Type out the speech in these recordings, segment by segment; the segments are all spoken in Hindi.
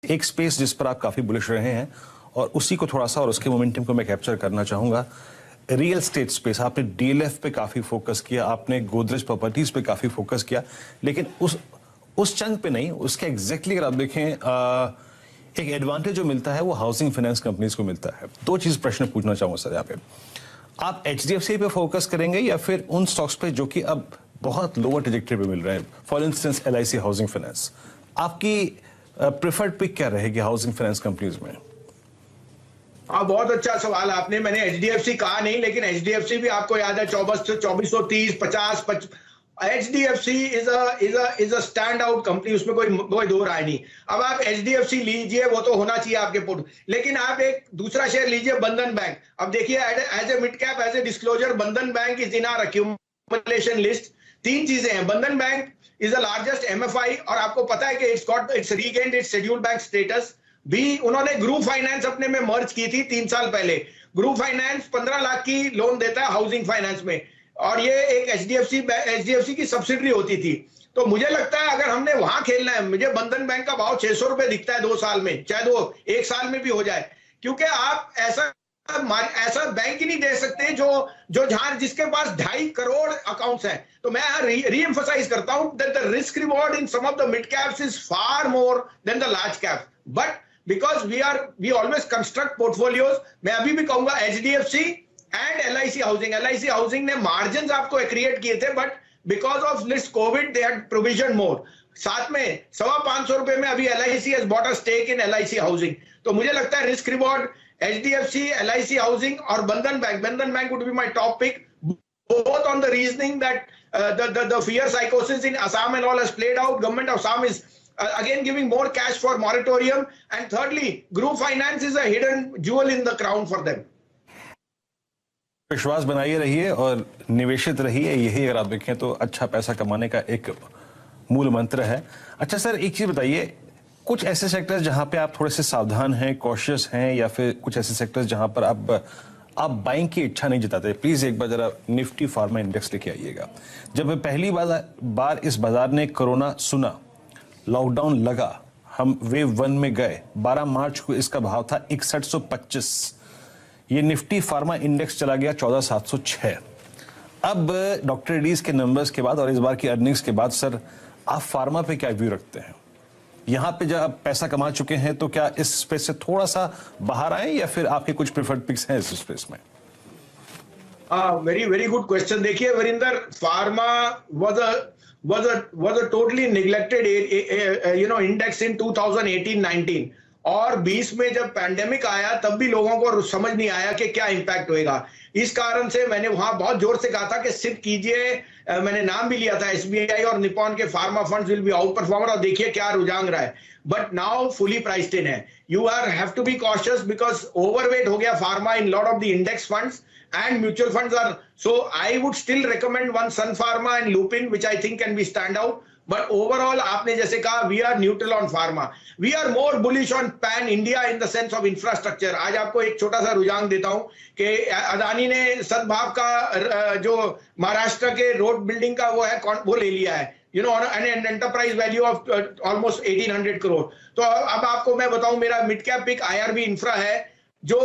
एक स्पेस जिस पर आप काफी बुलिश रहे हैं और उसी को थोड़ा सा और उसके मोमेंटम को मैं कैप्चर करना चाहूंगा। रियल स्टेट स्पेस, आपने डीएलएफ पे काफी फोकस किया, आपने गोदरेज प्रॉपर्टीज पे काफी फोकस किया, लेकिन उस चंक पे नहीं, उसके एग्जैक्टली अगर आप देखें एक एडवांटेज जो मिलता है वो हाउसिंग फाइनेंस कंपनीज को मिलता है। दो चीज प्रश्न पूछना चाहूंगा सर यहाँ पे, आप एचडीएफसी पे फोकस करेंगे या फिर उन स्टॉक्स पे जो कि अब बहुत लोअर ट्रैजेक्टरी पे मिल रहे हैं, for instance LIC housing finance, आपकी प्रेफर्ड पिक क्या रहेगी हाउसिंग फाइनेंस कंपनीज में? हाँ, बहुत अच्छा सवाल आपने। मैंने एचडीएफसी कहा नहीं, लेकिन एचडीएफसी भी आपको याद है 2430, 50। HDFC is a stand out company, उसमें कोई दो राय नहीं। अब आप एचडीएफसी लीजिए, वो तो होना चाहिए आपके पोर्ट, लेकिन आप एक दूसरा शेयर लीजिए, बंधन बैंक। अब देखिए, as a mid cap, as a disclosure, Bandhan Bank is in our accumulation list. तीन चीजें हैं, Bandhan Bank is the largest MFI, और आपको पता है कि it's regained it's scheduled bank status भी। उन्होंने ग्रुप फाइनेंस अपने में मर्ज की थी 3 साल पहले। ग्रुप फाइनेंस 15 लाख की लोन देता है हाउसिंग फाइनेंस में, और ये एक एचडीएफसी की सब्सिडरी होती थी। तो मुझे लगता है अगर हमने वहां खेलना है, मुझे बंधन बैंक का भाव 600 रुपए दिखता है 2 साल में, चाहे 1 साल में भी हो जाए, क्योंकि आप ऐसा बैंक ही नहीं दे सकते जो जहां जिसके पास 2.5 करोड़ अकाउंट्स हैं। तो मैं री एम्फसाइज करता हूं that the risk reward in some of the mid caps is far more than the large caps, but because we always construct portfolios। मैं अभी भी कहूंगा HDFC and LIC हाउसिंग ने मार्जिन्स आपको क्रिएट किए थे, but because of this covid they had provision more. साथ में 525 रुपए में अभी LIC has bought a stake in LIC housing. तो मुझे लगता है risk reward HDFC, LIC housing और बंधन bank would be my top pick, both on the reasoning that the fear psychosis in Assam and all has played out. Government of Assam is again giving more cash for moratorium, and thirdly group finance is a hidden jewel in the crown for them। विश्वास बनाइए रहिए और निवेशित रहिए, यही अगर आप देखें तो अच्छा पैसा कमाने का एक मूल मंत्र है। अच्छा सर, एक चीज बताइए, कुछ ऐसे सेक्टर्स जहां पे आप थोड़े से सावधान हैं, कॉशियस हैं, या फिर कुछ ऐसे सेक्टर्स जहां पर आप बाइंग की इच्छा नहीं जताते, प्लीज एक बार जरा निफ्टी फार्मा इंडेक्स लेके आइएगा। जब पहली बार इस बाजार ने कोरोना सुना, लॉकडाउन लगा, हम वेव 1 में गए, 12 मार्च को इसका भाव था 6125, ये निफ्टी फार्मा इंडेक्स चला गया 14706। अब डॉक्टर रेड्डीज के नंबर्स के बाद और इस बार की अर्निंग्स के बाद सर, आप फार्मा पे क्या व्यू रखते हैं? यहां पे जब आप पैसा कमा चुके हैं तो क्या इस स्पेस से थोड़ा सा बाहर आए, या फिर आपके कुछ प्रेफर्ड पिक्स हैं इस स्पेस में? Very good question. देखिए Varinder, pharma was a totally neglected index in 2018-19, और 20 में जब पैंडेमिक आया तब भी लोगों को समझ नहीं आया कि क्या इंपैक्ट होएगा। इस कारण से मैंने वहां बहुत जोर से कहा था कि सिर्फ कीजिए, मैंने नाम भी लिया था SBI और निपॉन के pharma funds will be outperformer, और देखिए क्या रुझान रहा है। But now fully priced in है। You have to be cautious because overweight हो गया pharma in lot of the index funds and mutual funds are, so I would still recommend one Sun Pharma and Lupin, which I think can be stand out, but overall आपने जैसे कहा, we are neutral on pharma, we are more bullish on pan India in the sense of infrastructure। आज आपको एक छोटा सा रुझान देता हूं कि अदानी ने सद्भाव का जो महाराष्ट्र के रोड बिल्डिंग का वो ले लिया है, an enterprise value of almost 1800 crore. तो अब आपको मैं बताऊं, मेरा mid cap pick IRB infra है, जो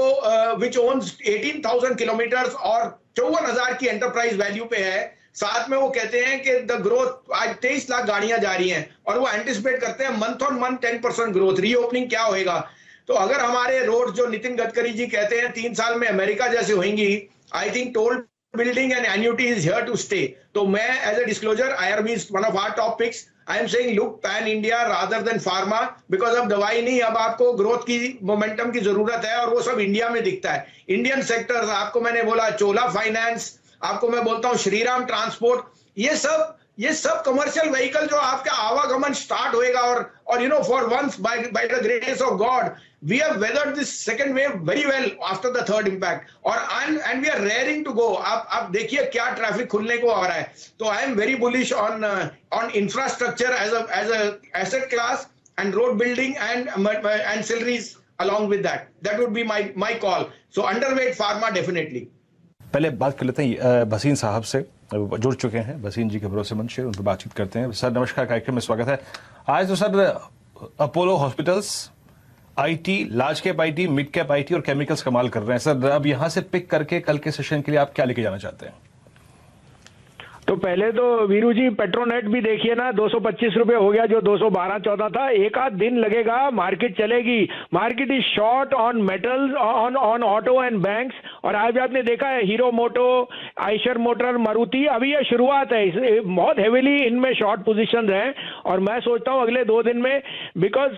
विच ओन्स 18,000 किलोमीटर्स और 54,000 की एंटरप्राइज वैल्यू पे है। साथ में वो कहते हैं कि द ग्रोथ, आज 23 लाख गाड़ियां जा रही हैं, और वो एंटिसिपेट करते हैं month on month 10% growth. Reopening क्या होएगा? तो अगर हमारे रोड, जो नितिन गडकरी जी कहते हैं 3 साल में अमेरिका जैसे होंगी, I think toll building and annuity is here to stay. तो मैं as a disclosure, IRB is one of our top picks. I am saying look pan India rather than pharma, because अब दवाई नहीं, अब आपको ग्रोथ की मोमेंटम की जरूरत है, और वो सब इंडिया में दिखता है। इंडियन सेक्टर्स आपको मैंने बोला, चोला फाइनेंस, आपको मैं बोलता हूं श्रीराम ट्रांसपोर्ट, ये सब कमर्शियल व्हीकल जो आपका आवागमन स्टार्ट होएगा, और for once by the grace of God we have weathered this second wave very well after the third impact, and we are raring to go। आप देखिए क्या ट्रैफिक खुलने को आ रहा है। तो I am very bullish on infrastructure as a asset class, and road building and ancillaries along with that। That would be my call। So underweight pharma definitely। पहले बात कर लेते हैं भसीन साहब से, जुड़ चुके हैं भसीन जी के भरोसेमंद शेयर, उनसे बातचीत करते हैं। सर नमस्कार, कार्यक्रम में स्वागत है। आज तो sir Apollo hospitals IT, large cap IT, mid cap IT और केमिकल्स कमाल कर रहे हैं सर। अब यहां से पिक करके कल के सेशन के लिए आप क्या लेके जाना चाहते हैं? तो पहले तो वीरू जी पेट्रोनेट भी देखिए ना, 225 रुपए हो गया जो 212-14 था। एक आध दिन लगेगा, मार्केट चलेगी। Market is short on metals, on auto and banks. और आज आपने देखा है हीरो मोटो, आइशर मोटर, मारुति, अभी ये शुरुआत है, बहुत हेवीली इनमें शॉर्ट पोजीशन हैं। और मैं सोचता हूं अगले 2 दिन में, बिकॉज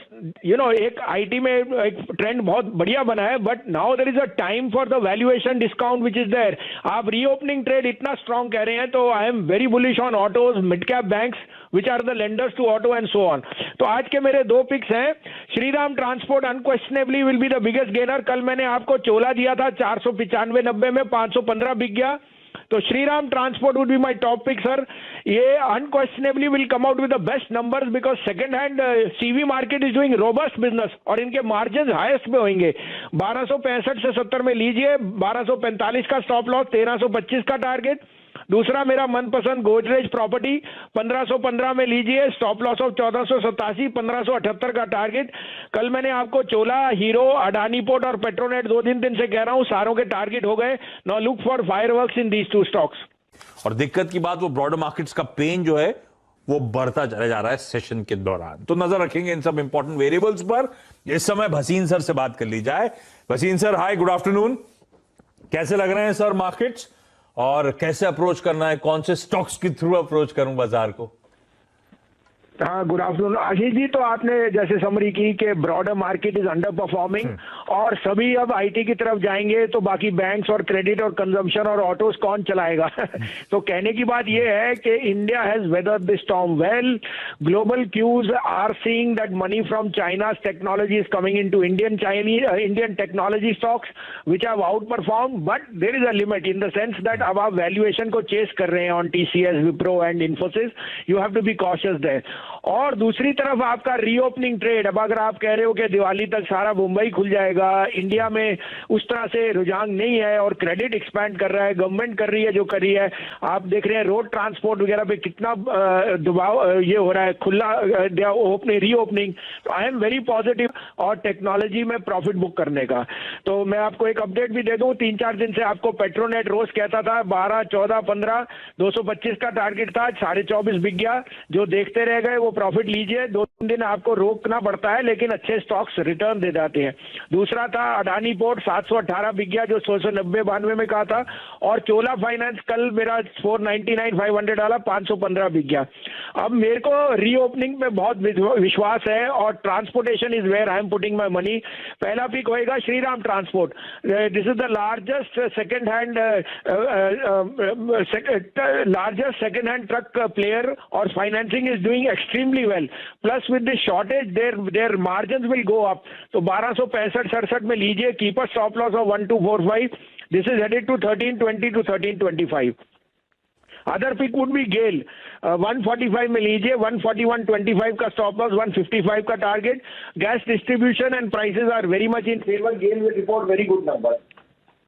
एक आईटी में एक ट्रेंड बहुत बढ़िया बना है, but now there is a time for the valuation discount which is there. आप रीओपनिंग ट्रेड इतना स्ट्रांग कह रहे हैं, तो I am very bullish on autos, mid cap banks which are the lenders to auto and so on. तो आज के मेरे 2 पिक्स हैं। Shriram transport unquestionably will be the biggest gainer. कल मैंने आपको चोला दिया था 495-90 में, 515 बिक गया। तो Shriram Transport would be my top pick sir. ये unquestionably will come out with the best numbers, because second hand CV market is doing robust business और इनके मार्जिन हाईएस्ट में होंगे। 1265 से 70 में लीजिए, 1245 का स्टॉप लॉस, 1325 का टारगेट। दूसरा मेरा मनपसंद गोदरेज प्रॉपर्टी, 1515 में लीजिए, स्टॉप लॉस ऑफ 1487, 1578 का टारगेट। कल मैंने आपको चोला, हीरो, अडानी पोर्ट और पेट्रोनेट 2 दिन से कह रहा हूं, सारों के टारगेट हो गए। Now look for fireworks in these 2 stocks. और दिक्कत की बात, वो ब्रॉडर मार्केट्स का पेन जो है वो बढ़ता चला जा रहा है सेशन के दौरान। तो नजर रखेंगे इन सब इंपॉर्टेंट वेरिएबल्स पर। इस समय भसीन सर से बात कर ली जाए। भसीन सर, हाय, गुड आफ्टरनून। कैसे लग रहे हैं सर मार्केट्स, और कैसे अप्रोच करना है, कौन से स्टॉक्स के थ्रू अप्रोच करूं बाजार को? हाँ, गुड आफ्टरनून आशीष जी। तो आपने जैसे समरी की कि broader market is under performing और सभी अब आईटी की तरफ जाएंगे, तो बाकी बैंक्स और क्रेडिट और कंजम्पशन और ऑटोस कौन चलाएगा? तो कहने की बात यह है कि India has weathered the storm well. Global cues are seeing that money from China's technology is coming into Indian technology stocks which have outperform, but there is a limit in the sense that अब आप वैल्यूएशन को चेस कर रहे हैं on TCS, Wipro and Infosys. You have to be cautious there. और दूसरी तरफ आपका रीओपनिंग ट्रेड, अब अगर आप कह रहे हो कि दिवाली तक सारा मुंबई खुल जाएगा, इंडिया में उस तरह से रुझान नहीं है और क्रेडिट एक्सपैंड कर रहा है, गवर्नमेंट कर रही है जो कर रही है। आप देख रहे हैं रोड ट्रांसपोर्ट वगैरह पे कितना दबाव ये हो रहा है, खुला रीओपनिंग। तो आई एम वेरी पॉजिटिव और टेक्नोलॉजी में प्रॉफिट बुक करने का। तो मैं आपको एक अपडेट भी दे दूं, 3-4 दिन से आपको पेट्रोनेट रोज कहता था 12, 14, 15, 225 का टारगेट था, 24.5 बिक गया। जो देखते रह गए वो प्रॉफिट लीजिए। 2-3 दिन आपको रोकना पड़ता है, लेकिन अच्छे स्टॉक्स रिटर्न दे जाते हैं। दूसरा था अडानी पोर्ट, 718 बिक गया जो 190-92 में कहा था। और चोला फाइनेंस कल मेरा 499-500 डाला, 515 बिक गया। अब मेरे को रीओपनिंग में बहुत विश्वास है और transportation is where I am putting my money. पहला पिक होएगा Shriram Transport. This is the largest second hand truck player और financing is doing extremely well. Plus with the shortage, their margins will go up. तो 1265-67 में लीजिए, keep a stop loss of 1245. This is headed to 1320 to 1325. Other pick would be GAIL, 145 में लीजिए, 141.25 का स्टॉप लॉस, 155 का target. Gas distribution and prices are very much in favour. GAIL will report very good number.